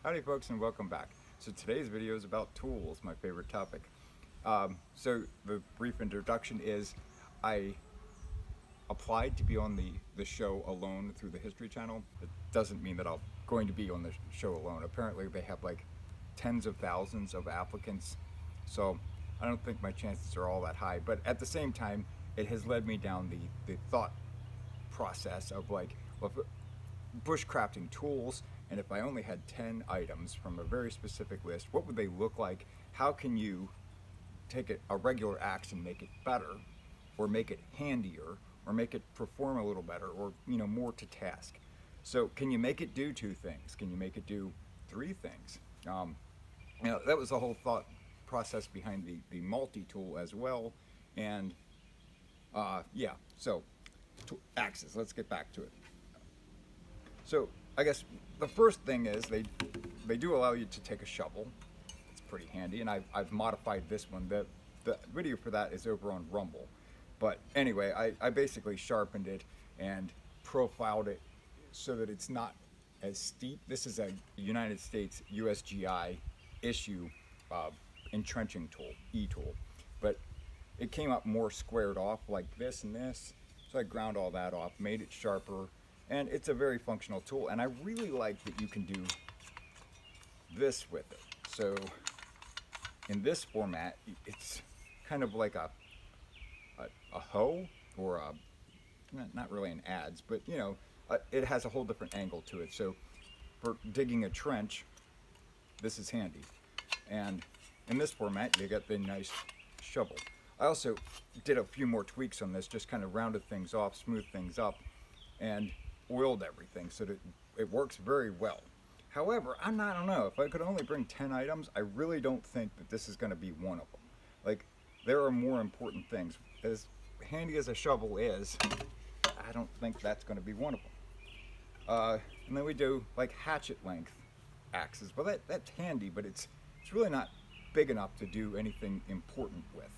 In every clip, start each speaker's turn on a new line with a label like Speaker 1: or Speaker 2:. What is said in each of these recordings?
Speaker 1: Howdy folks and welcome back. So today's video is about tools, my favorite topic. So the brief introduction is I applied to be on the show alone through the History Channel. It doesn't mean that I'm going to be on the show alone. Apparently they have like tens of thousands of applicants. So I don't think my chances are all that high. But at the same time, it has led me down the thought process of like, well, bushcrafting tools, and if I only had 10 items from a very specific list, what would they look like? How can you take a regular axe and make it better, or make it handier, or make it perform a little better, or more to task? So can you make it do two things? Can you make it do three things? That was the whole thought process behind the multi-tool as well. And yeah, so axes, let's get back to it. So I guess the first thing is they do allow you to take a shovel. It's pretty handy, and I've modified this one. The video for that is over on Rumble. But anyway, I basically sharpened it and profiled it so that it's not as steep. This is a United States USGI issue entrenching tool, E-tool. But it came up more squared off like this and this. So I ground all that off, made it sharper, and it's a very functional tool. And I really like that you can do this with it. So in this format, it's kind of like a hoe, or not really an adze, but it has a whole different angle to it. So for digging a trench, this is handy. And in this format, you get the nice shovel. I also did a few more tweaks on this, just kind of rounded things off, smoothed things up, and oiled everything so that it works very well. However, I don't know, if I could only bring 10 items, I really don't think that this is going to be one of them. Like, there are more important things. As handy as a shovel is, I don't think that's going to be one of them. And then we do like hatchet length axes. Well, that's handy, but it's really not big enough to do anything important with.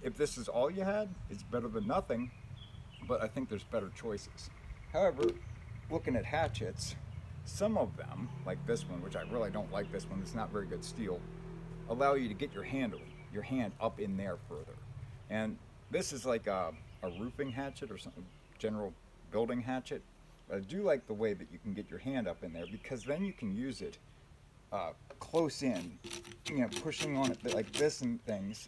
Speaker 1: If this is all you had, it's better than nothing, but I think there's better choices. However, looking at hatchets, some of them, like this one, which I really don't like this one, it's not very good steel, allow you to get your hand up in there further. And this is like a roofing hatchet or something, general building hatchet. But I do like the way that you can get your hand up in there, because then you can use it close in, pushing on it like this and things.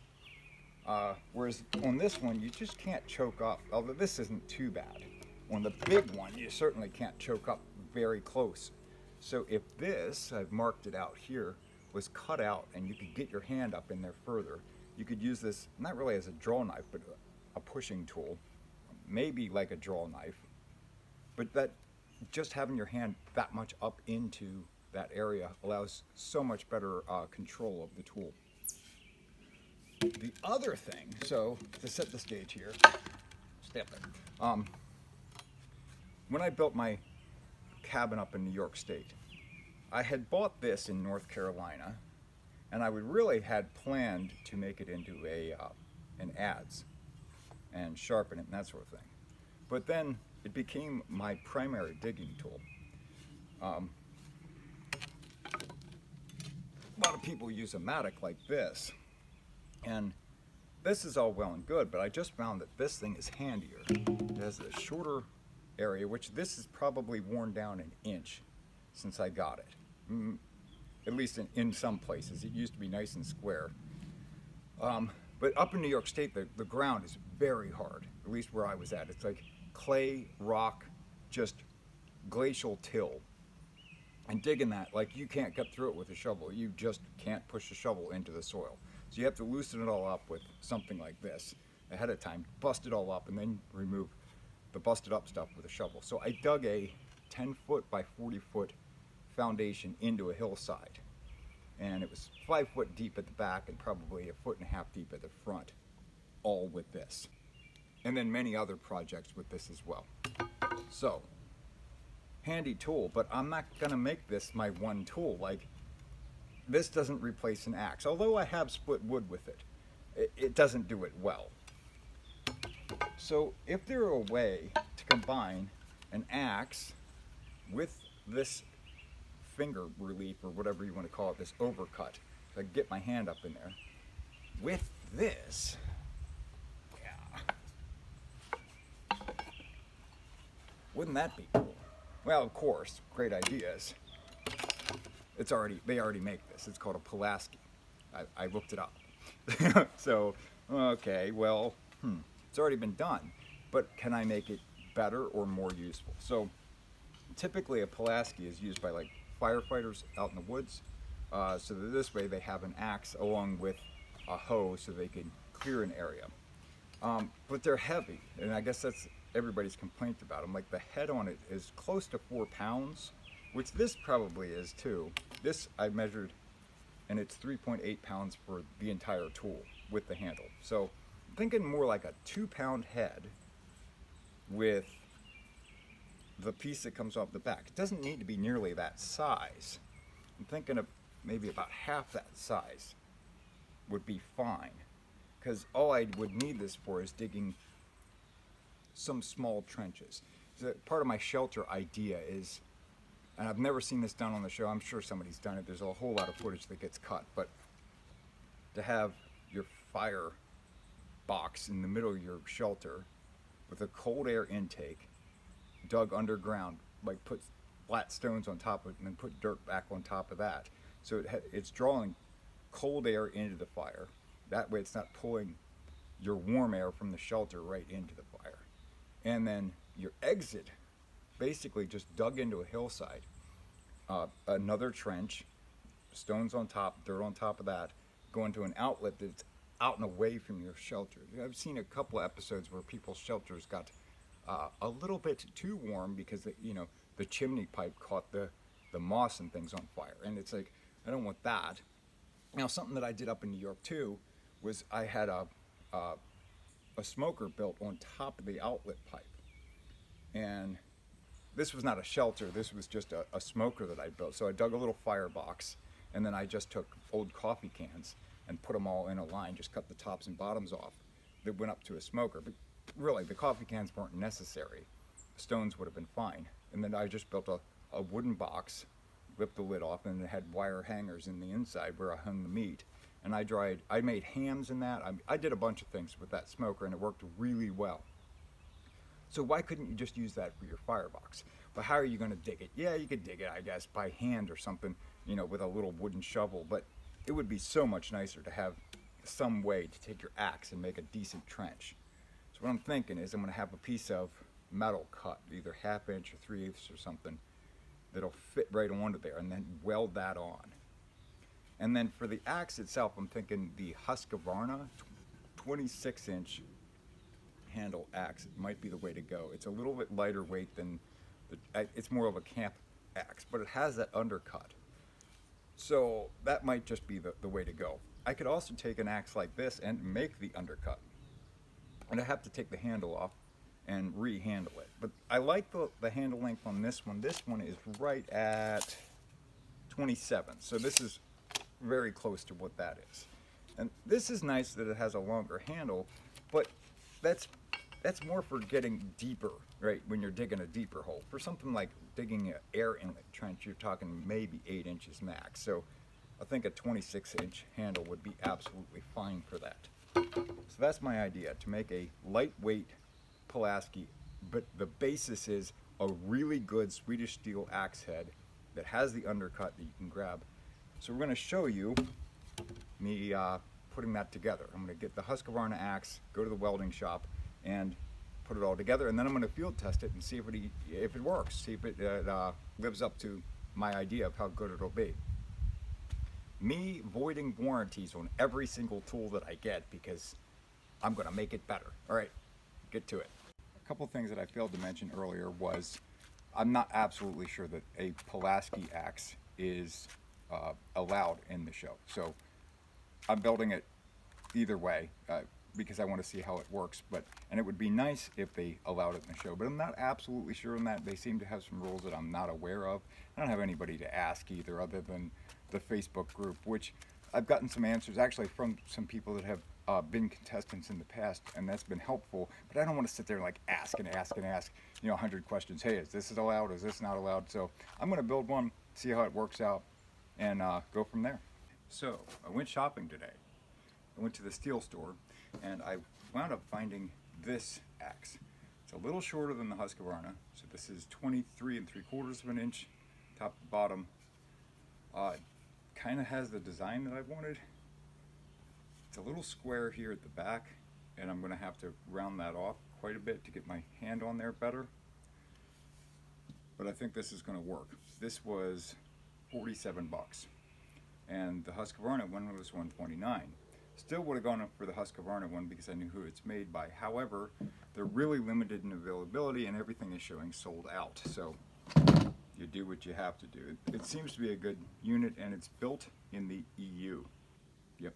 Speaker 1: Whereas on this one, you just can't choke up, although this isn't too bad. On the big one, you certainly can't choke up very close. So if this, I've marked it out here, was cut out and you could get your hand up in there further, you could use this, not really as a draw knife, but a pushing tool, maybe like a draw knife. But that, just having your hand that much up into that area allows so much better control of the tool. The other thing, so to set the stage here, step it. When I built my cabin up in New York State, I had bought this in North Carolina, and I really had planned to make it into an adze and sharpen it and that sort of thing. But then it became my primary digging tool. A lot of people use a mattock like this, and this is all well and good, but I just found that this thing is handier. It has a shorter area, which this is probably worn down an inch since I got it. At least in some places. It used to be nice and square. But up in New York State, the ground is very hard, at least where I was at. It's like clay, rock, just glacial till. And digging that, like, you can't cut through it with a shovel. You just can't push a shovel into the soil. So you have to loosen it all up with something like this ahead of time, bust it all up, and then remove the busted up stuff with a shovel. So I dug a 10-foot by 40-foot foundation into a hillside. And it was 5 foot deep at the back and probably 1.5 feet deep at the front, all with this. And then many other projects with this as well. So, handy tool, but I'm not gonna make this my one tool. Like, this doesn't replace an axe. Although I have split wood with it, it doesn't do it well. So if there were a way to combine an axe with this finger relief or whatever you want to call it, this overcut. So I can get my hand up in there. With this, yeah. Wouldn't that be cool? Well, of course, great ideas. They already make this. It's called a Pulaski. I looked it up. So, okay, well, it's already been done. But can I make it better or more useful? So, typically a Pulaski is used by like firefighters out in the woods. So that this way they have an axe along with a hoe so they can clear an area. But they're heavy, and I guess that's everybody's complaint about them. Like the head on it is close to 4 pounds, which this probably is too. This I measured, and it's 3.8 pounds for the entire tool with the handle. So I'm thinking more like a 2-pound head with the piece that comes off the back. It doesn't need to be nearly that size. I'm thinking of maybe about half that size would be fine, because all I would need this for is digging some small trenches. So part of my shelter idea is, and I've never seen this done on the show, I'm sure somebody's done it, there's a whole lot of footage that gets cut, but to have your fire box in the middle of your shelter with a cold air intake dug underground, like put flat stones on top of it and then put dirt back on top of that, so it's drawing cold air into the fire. That way it's not pulling your warm air from the shelter right into the fire. And then your exit, basically just dug into a hillside, another trench, stones on top, dirt on top of that, go into an outlet that's out and away from your shelter. I've seen a couple of episodes where people's shelters got a little bit too warm because the chimney pipe caught the moss and things on fire, and it's like, I don't want that. Now, something that I did up in New York too was I had a smoker built on top of the outlet pipe, and this was not a shelter, this was just a smoker that I built. So I dug a little firebox, and then I just took old coffee cans and put them all in a line, just cut the tops and bottoms off that went up to a smoker. But really, the coffee cans weren't necessary. Stones would have been fine. And then I just built a wooden box, ripped the lid off, and it had wire hangers in the inside where I hung the meat. And I made hams in that. I did a bunch of things with that smoker, and it worked really well. So why couldn't you just use that for your firebox? But how are you going to dig it? Yeah, you could dig it, I guess, by hand or something, with a little wooden shovel. But it would be so much nicer to have some way to take your axe and make a decent trench. So what I'm thinking is I'm going to have a piece of metal cut, either 1/2 inch or 3/8 or something, that'll fit right onto there, and then weld that on. And then for the axe itself, I'm thinking the Husqvarna 26-inch handle axe might be the way to go. It's a little bit lighter weight than it's more of a camp axe, but it has that undercut. So that might just be the way to go. I could also take an axe like this and make the undercut. And I have to take the handle off and re-handle it. But I like the handle length on this one. This one is right at 27. So this is very close to what that is. And this is nice that it has a longer handle, but that's more for getting deeper, right? When you're digging a deeper hole. For something like digging an air inlet trench, you're talking maybe 8 inches max. So I think a 26-inch handle would be absolutely fine for that. So that's my idea, to make a lightweight Pulaski, but the basis is a really good Swedish steel axe head that has the undercut that you can grab. So we're going to show you me putting that together. I'm going to get the Husqvarna axe, go to the welding shop, and put it all together, and then I'm going to field test it and see if it works, see if it lives up to my idea of how good it'll be. Me voiding warranties on every single tool that I get because I'm going to make it better. All right, get to it. A couple things that I failed to mention earlier was I'm not absolutely sure that a Pulaski axe is allowed in the show. So I'm building it either way because I want to see how it works. And it would be nice if they allowed it in the show, but I'm not absolutely sure on that. They seem to have some rules that I'm not aware of. I don't have anybody to ask either, other than the Facebook group, which I've gotten some answers actually from some people that have been contestants in the past, and that's been helpful. But I don't want to sit there and like ask and ask and ask, 100 questions. Hey, is this allowed? Is this not allowed? So I'm going to build one see how it works out, and go from there. So I went shopping today. I went to the Stihl store, and I wound up finding this axe. It's a little shorter than the Husqvarna, so this is 23 3/4 of an inch, top to bottom. Kind of has the design that I wanted. It's a little square here at the back, and I'm going to have to round that off quite a bit to get my hand on there better. But I think this is going to work. This was 47 bucks, and the Husqvarna one was 129. Still would have gone up for the Husqvarna one because I knew who it's made by. However, they're really limited in availability, and everything is showing sold out. So you do what you have to do. It seems to be a good unit, and it's built in the EU. Yep.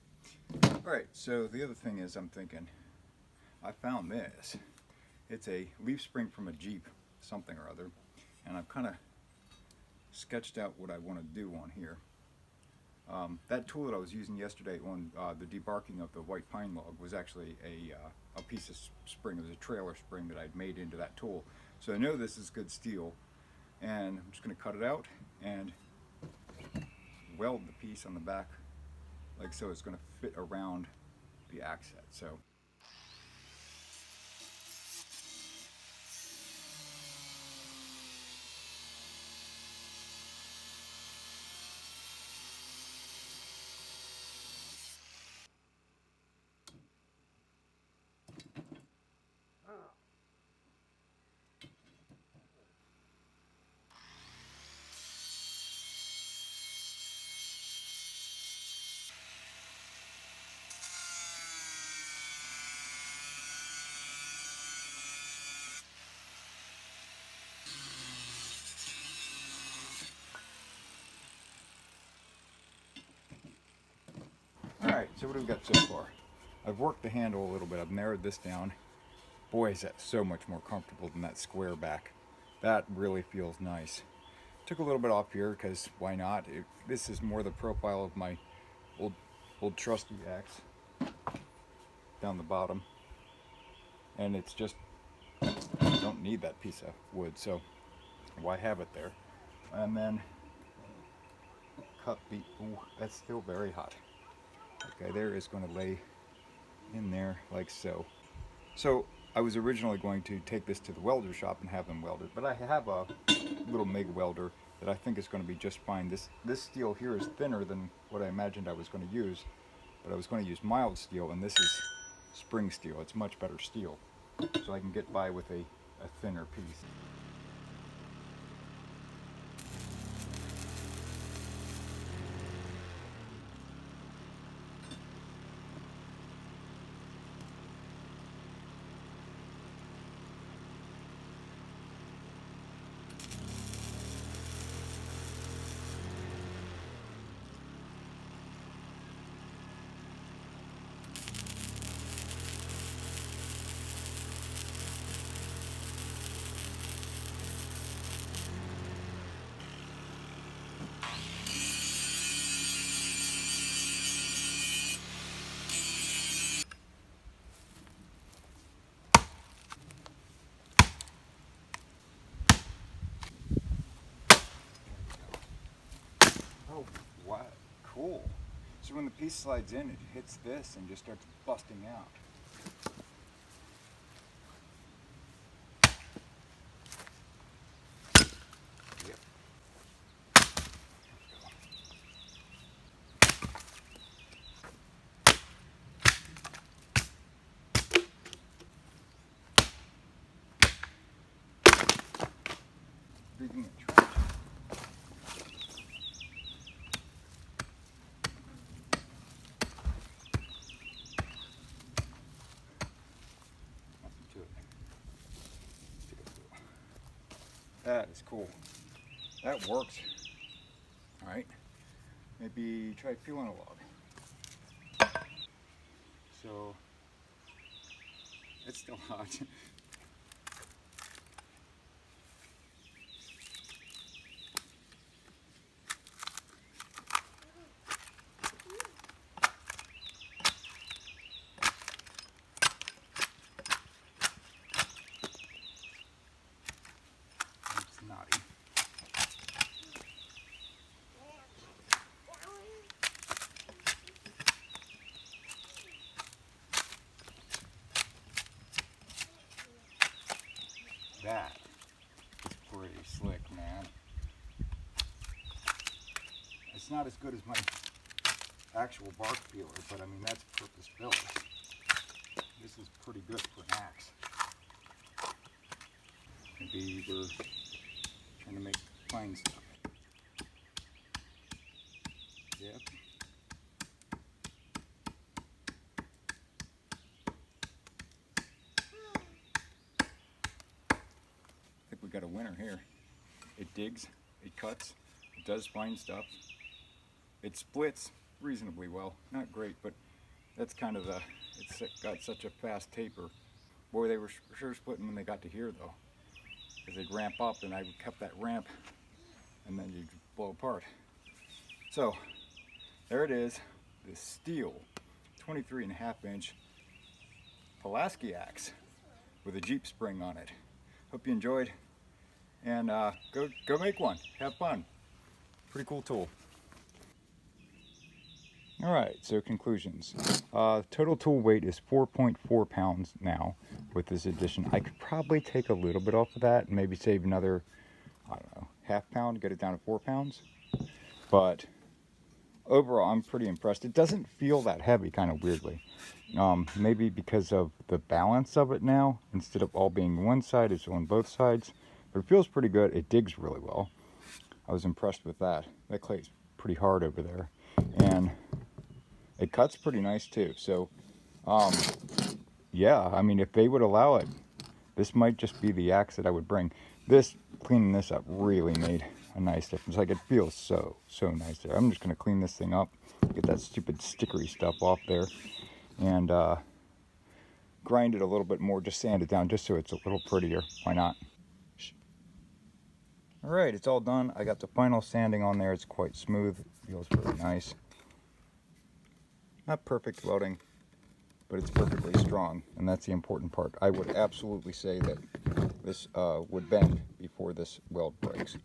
Speaker 1: All right, so the other thing is, I'm thinking, I found this. It's a leaf spring from a Jeep, something or other, and I've kind of sketched out what I want to do on here. That tool that I was using yesterday on the debarking of the white pine log was actually a piece of spring. It was a trailer spring that I'd made into that tool. So I know this is good steel, and I'm just going to cut it out and weld the piece on the back like so. It's going to fit around the axe head. So alright, so what have we got so far? I've worked the handle a little bit. I've narrowed this down. Boy, is that so much more comfortable than that square back. That really feels nice. Took a little bit off here because why not? This is more the profile of my old trusty axe down the bottom. And it's just, you don't need that piece of wood, so why have it there? And then cut the, ooh, that's still very hot. Okay, there is going to lay in there like so. So I was originally going to take this to the welder shop and have them weld it, but I have a little MIG welder that I think is going to be just fine. This steel here is thinner than what I imagined I was going to use, but I was going to use mild steel, and this is spring steel. It's much better steel, so I can get by with a thinner piece. Oh, wow, cool. So when the piece slides in, it hits this and just starts busting out. Yep. Digging a trench. That is cool. That works. All right. Maybe try peeling a log. So it's still hot. It's naughty. It's not as good as my actual bark peeler, but I mean, that's purpose built. This is pretty good for an axe. Maybe we're trying to make fine stuff. Yep. I think we got a winner here. It digs, it cuts, it does fine stuff. It splits reasonably well. Not great, but that's kind of the, it's got such a fast taper. Boy, they were sure splitting when they got to here though. Because they'd ramp up and I kept that ramp and then you'd blow apart. So, there it is, the Stihl 23.5-inch Pulaski axe with a Jeep spring on it. Hope you enjoyed, and go make one. Have fun. Pretty cool tool. All right, so conclusions. Total tool weight is 4.4 pounds now with this addition. I could probably take a little bit off of that and maybe save another, I don't know, half pound, get it down to 4 pounds. But overall, I'm pretty impressed. It doesn't feel that heavy, kind of weirdly. Maybe because of the balance of it now. Instead of all being one side, it's on both sides. But it feels pretty good. It digs really well. I was impressed with that. That clay's pretty hard over there. And it cuts pretty nice too. So, yeah, I mean, if they would allow it, this might just be the axe that I would bring. Cleaning this up really made a nice difference. Like, it feels so nice there. I'm just going to clean this thing up, get that stupid stickery stuff off there, and grind it a little bit more, just sand it down just so it's a little prettier. Why not? All right, it's all done. I got the final sanding on there. It's quite smooth. Feels really nice. Not perfect welding, but it's perfectly strong, and that's the important part. I would absolutely say that this would bend before this weld breaks.